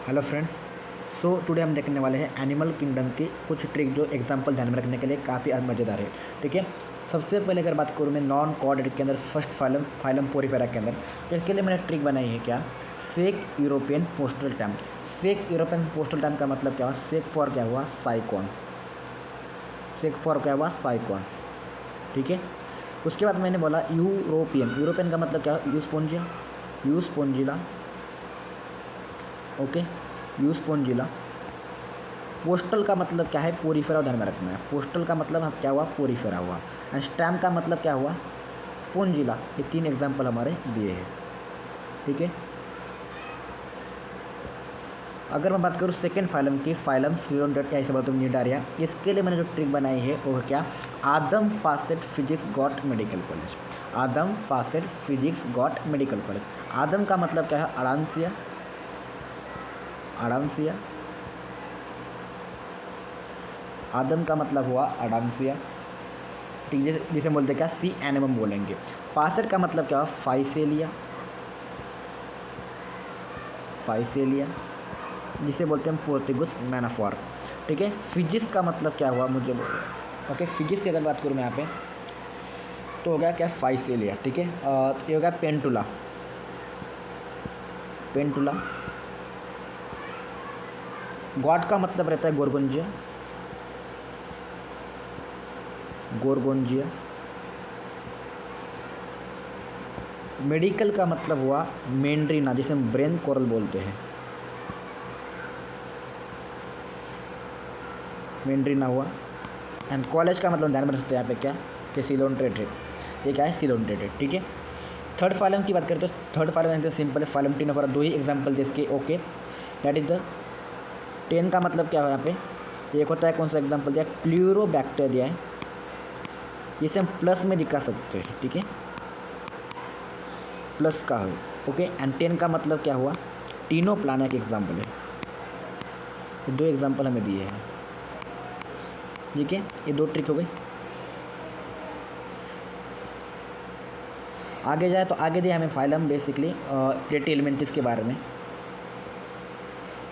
Hello friends. So today हम देखने वाले हैं एनिमल किंगडम की कुछ ट्रिक जो एग्जांपल ध्यान में रखने के लिए काफ़ी मज़ेदार है। ठीक है, सबसे पहले अगर बात करूँ मैं नॉन कोऑर्डिनेट के अंदर फर्स्ट फाइलम पोरीफेरा के अंदर, तो इसके लिए मैंने ट्रिक बनाई है क्या, सेक यूरोपियन पोस्टल टाइम। सेक यूरोपियन पोस्टल टाइम का मतलब क्या हुआ, सेक फॉर क्या हुआ, साइकॉन। सेक फॉर क्या हुआ, साइकॉन। ठीक है, उसके बाद मैंने बोला यूरोपियन का मतलब क्या हुआ, यूस्पोंजिला। ओके, यूस्पोंजिला। पोस्टल का मतलब क्या है, पोरीफेरा, ध्यान में रखना है। पोस्टल का मतलब क्या हुआ, पोरीफेरा हुआ। एंड स्टैम्प का मतलब क्या हुआ, स्पोंजिला। ये तीन एग्जाम्पल हमारे दिए हैं। ठीक है, अगर मैं बात करूँ सेकेंड फाइलम की, फाइलम सिलोडेट या इसे बोलते हैं निडारिया, इसके लिए मैंने जो ट्रिक बनाई है वो क्या, आदम पासेट फिजिक्स गॉट मेडिकल कॉलेज। आदम पासेट फिजिक्स गॉट मेडिकल कॉलेज। आदम का मतलब क्या है, अडांसिया। आदम का मतलब हुआ अडांसिया। ठीक है, जिसे बोलते क्या, सी एनिमम बोलेंगे। पासेट का मतलब क्या हुआ, फाइसेलिया, जिसे बोलते हैं पोर्तुगीज मैन ऑफ वॉर। ठीक है, फिजिक्स का मतलब क्या हुआ, मुझे ओके, फिजिक्स की अगर बात करूँ मैं यहाँ पे, तो हो गया क्या, फाइसेलिया। ठीक है, ये हो गया पेंटुला। गॉड का मतलब रहता है गोरगोंजिया। मेडिकल का मतलब हुआ मेंड्रीना, जिसे हम ब्रेन कोरल बोलते हैं। मेंड्रीना हुआ। एंड कॉलेज का मतलब ध्यान में रख सकते हैं यहाँ पे क्या, कि सिलोन्ट्रेटेड। ये क्या है, सिलोन्ट्रेटेड। ठीक है, थर्ड फाइलम की बात करें तो थर्ड फाइलम सिंपल है, फाइलम टीन ऑफ, दो ही एग्जाम्पल दे इसके। ओके, दैट इज द 10 का मतलब क्या है यहाँ पे, एक होता है कौन सा एग्जाम्पल दिया, प्लूरोबैक्टीरिया है, जिसे हम प्लस में दिखा सकते हैं। ठीक है, प्लस का है। ओके, एंड 10 का मतलब क्या हुआ, टीनो प्लाना के एग्जाम्पल है। तो दो एग्जाम्पल हमें दिए हैं। ठीक है, ये दो ट्रिक हो गई। आगे जाए तो आगे दिया हमें फाइलम बेसिकली प्लेटी एलिमेंटिस के बारे में।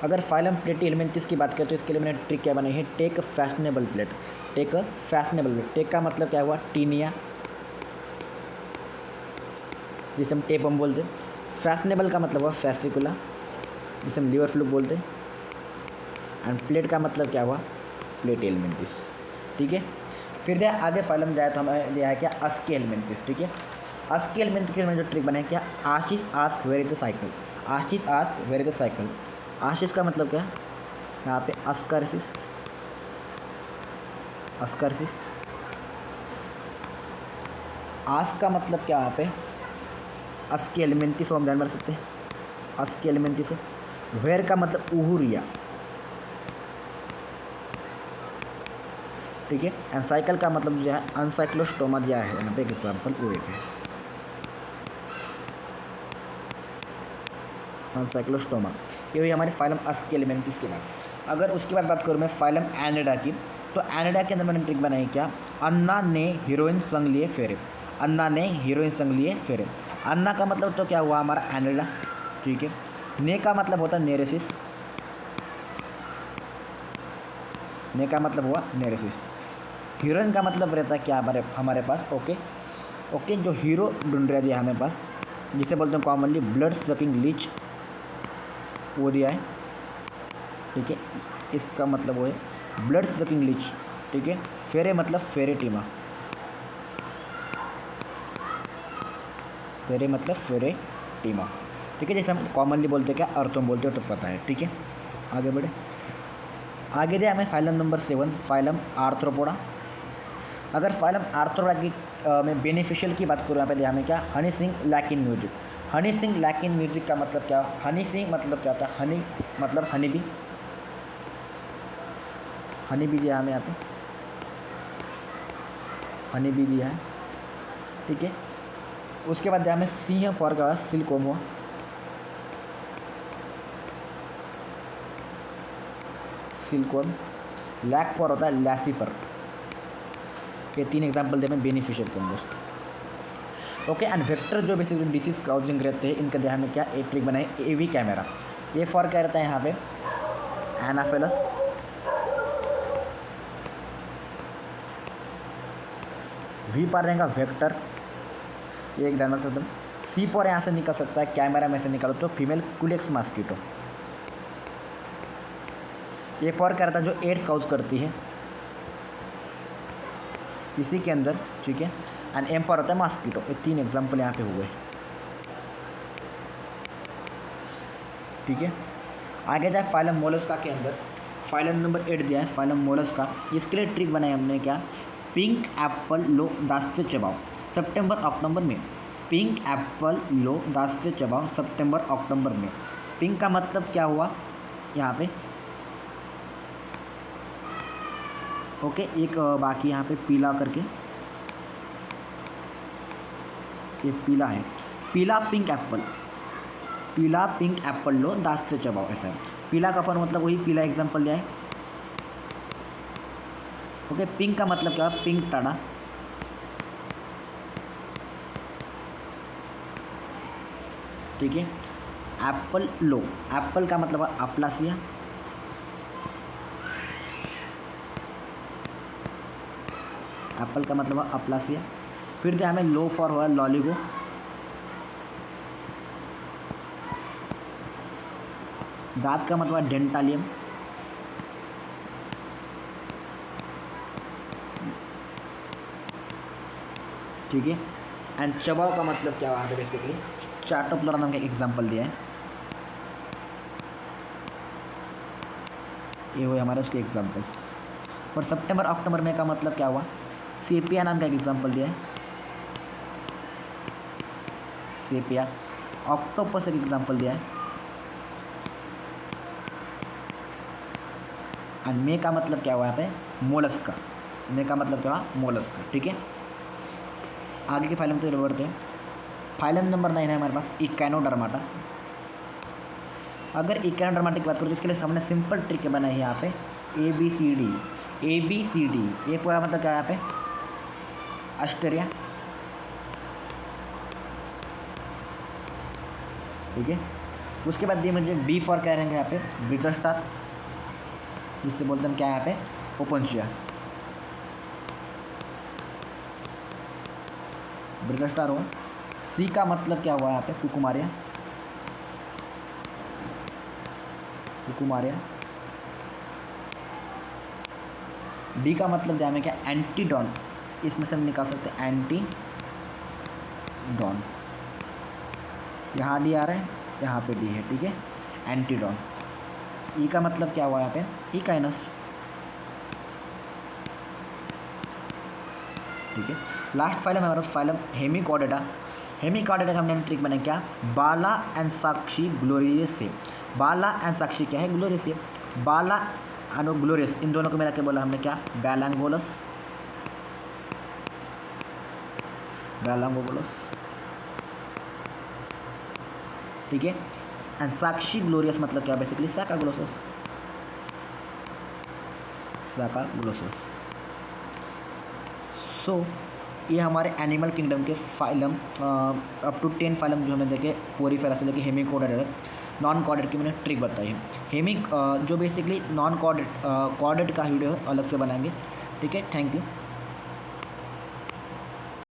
अगर फाइलम प्लेटी एलिमेंटिस की बात करें तो इसके लिए मैंने ट्रिक क्या बनाई है, टेक फैशनेबल प्लेट। टेक का मतलब क्या हुआ, टीनिया, जिसे हम टेप हम बोलते हैं। फैशनेबल का मतलब हुआ फैसिकुला, जिसे हम लीवर फ्लूक बोलते हैं। एंड प्लेट का मतलब क्या हुआ, प्लेटी एलिमेंटिस। ठीक है, फिर दिया आगे फाइलम जाए तो हमें दिया है क्या, अस्की एलिमेंटिस। ठीक है, अस्की एलिमेंटिस के मैंने जो ट्रिक बनाया क्या, Ashish ask where is the cycle. Ashish का मतलब क्या है, यहाँ पे अस्करसिस। आस्क का मतलब क्या, यहाँ पे अस्की एलिमेंटिस हम ध्यान में रख सकते हैं। अस्की एलिमेंटिस है। वेयर का मतलब उहुरिया। ठीक है, एंड साइकिल का मतलब जो है अनसाइक्लोस्टोमा दिया है यहाँ पे एग्जाम्पल वो है, अनसाइक्लोस्टोमा। ये हुई हमारी फाइलम अस्की एलिमेंटिस के बाद। अगर उसके बाद बात करूँ मैं फाइलम एनेडा की, तो एनेडा के अंदर मैंने ट्रिक बनाई क्या, अन्ना ने हीरोइन संग लिए फेरे। अन्ना का मतलब तो क्या हुआ हमारा, एनेडा। ठीक है, ने का मतलब होता है नेरेसिस। हीरोइन का मतलब रहता है क्या हमारे पास, ओके, जो हीरो ढूंढ रहा दिया हमें पास, जिसे बोलते हैं कॉमनली ब्लड सकिंग लीच, वो दिया है। ठीक है, इसका मतलब वो है ब्लड सकिंग लीच। ठीक है, फेरे मतलब फेरेटिमा। ठीक है, जैसे हम कॉमनली बोलते हैं क्या, अर्थोम बोलते हो तो पता है। ठीक है, आगे बढ़े। आगे दिया हमें फाइलम नंबर 7, फाइलम आर्थ्रोपोडा। अगर फाइलम आर्थ्रोपोडा की में बेनिफिशियल की बात करूँ, यहाँ पे दिया हमें क्या, हनी सिंग लैक इन म्यूजिक। का मतलब क्या, हनी सिंग मतलब क्या होता है, हनी मतलब हनी बी दिया हमें यहाँ पे, हनी बी दिया है। ठीक है, उसके बाद दिया हमें सिंह फॉर का सिल्कोम हुआ। लैक फॉर होता है लैसीफर। ये तीन एग्जाम्पल दे में बेनिफिशियल के अंदर। ओके, एंड वेक्टर जो बेसिकली डिसीज काउजिंग रहते हैं, इनका ध्यान में क्या, एक ट्रिक बनाए, एवी कैमरा। ए फॉर क्या रहता है यहाँ पे एनाफेलस, वी पर रहेगा वेक्टर, ये एक ध्यान रखो। सी पर यहाँ से निकल सकता है, कैमरा में से निकालो तो फीमेल कुलेक्स मॉस्किटो। ये फॉर क्या रहता है जो एड्स काउज करती है इसी के अंदर, ठीक है। एंड एम पर होता है मॉस्किटो। ये 3 एग्जाम्पल यहाँ पे हुए, ठीक है। आगे जाए फाइलम मोलस्का के अंदर, फाइलम नंबर 8 दिया है फाइलम मोलस्का। इसके लिए ट्रिक बनाई हमने क्या, पिंक एप्पल लो दांत से चबाओ सितंबर अक्टूबर में। पिंक एप्पल लो दांत से चबाओ सितंबर अक्टूबर में। पिंक का मतलब क्या हुआ यहाँ पे, ओके। एक बाकी यहाँ पे पीला करके, ये पीला है, पीला पिंक एप्पल, पीला पिंक एप्पल लो दांत से चबाओ, ऐसा है। पीला का पर मतलब वही पीला एग्जाम्पल दिया है, ओके। पिंक का मतलब क्या है, पिंक टाड़ा, ठीक है। एप्पल लो, एप्पल का मतलब है अप्लासिया, एप्पल का मतलब है अप्लासिया। फिर दिया हमें लो फॉर हुआ लॉलीगो, दांत का मतलब है डेंटालियम, ठीक है। एंड चबाओ का मतलब क्या हुआ, बेसिकली चार्टोप्लोरा नाम का एग्जाम्पल दिया है, ये हुए हमारे उसके एग्जाम्पल्स। और सितंबर अक्टूबर में का मतलब क्या हुआ, सेपिया नाम का एक एग्जाम्पल दिया है, सेपिया। ऑक्टोपस एक एग्जाम्पल दिया है, एंड मे का मतलब क्या हुआ यहाँ पे, मोलस्का। मे का मतलब क्या हुआ, मोलस्का, ठीक है। आगे के फाइलम तो बढ़ते हैं। फाइलम नंबर 9 है हमारे पास इकैनोडर्माटा। अगर इकैनोडर्माटा की बात करूँ तो इसके लिए हमने सिंपल ट्रिक बनाई है यहाँ पे, ABCD, ABCD। ये पूरा मतलब क्या है यहाँ पे, ऑस्ट्रेलिया, ठीक है। उसके बाद दिए मुझे B फॉर क्या रहेंगे यहाँ पे, ब्रिटस्टार, जिससे बोलते हैं क्या है यहाँ पे, ओपनशिया, ब्रिटस्टार हो। C का मतलब क्या हुआ यहाँ पे, कुकुमारिया, कुकुमारिया। D का मतलब क्या है क्या, एंटीडॉन, इसमें से हम निकाल सकते हैं एंटीडॉन, यहाँ D आ रहा है, यहाँ पे D है, ठीक है, एंटीडॉन। E का मतलब क्या हुआ यहाँ पे, इकाइनस, ठीक है। लास्ट फाइलम है हमारा फाइलम हेमिकॉर्डेटा। हेमिकॉर्डेटा का हमने ट्रिक बनाया क्या, बाला एंड साक्षी ग्लोरियस से। बाला एंड साक्षी क्या है, ग्लोरियस से। बाला एंड ग्लोरियस इन दोनों को मिला के बोला हमने क्या, बैलांगोलस, बैलांगोलस, ठीक है। एंड साक्षी ग्लोरियस मतलब क्या, बेसिकली सैकाग्लोसस, सैकाग्लोसस। सो ये हमारे एनिमल किंगडम के फाइलम अप टू 10 फाइलम जो हमने देखे, पोरीफेरा से लेके हेमिकॉर्डेटा, नॉन कॉर्डेट की मैंने ट्रिक बताई है। जो बेसिकली नॉन कॉर्डेट का वीडियो अलग से बनाएंगे, ठीक है। Thank you.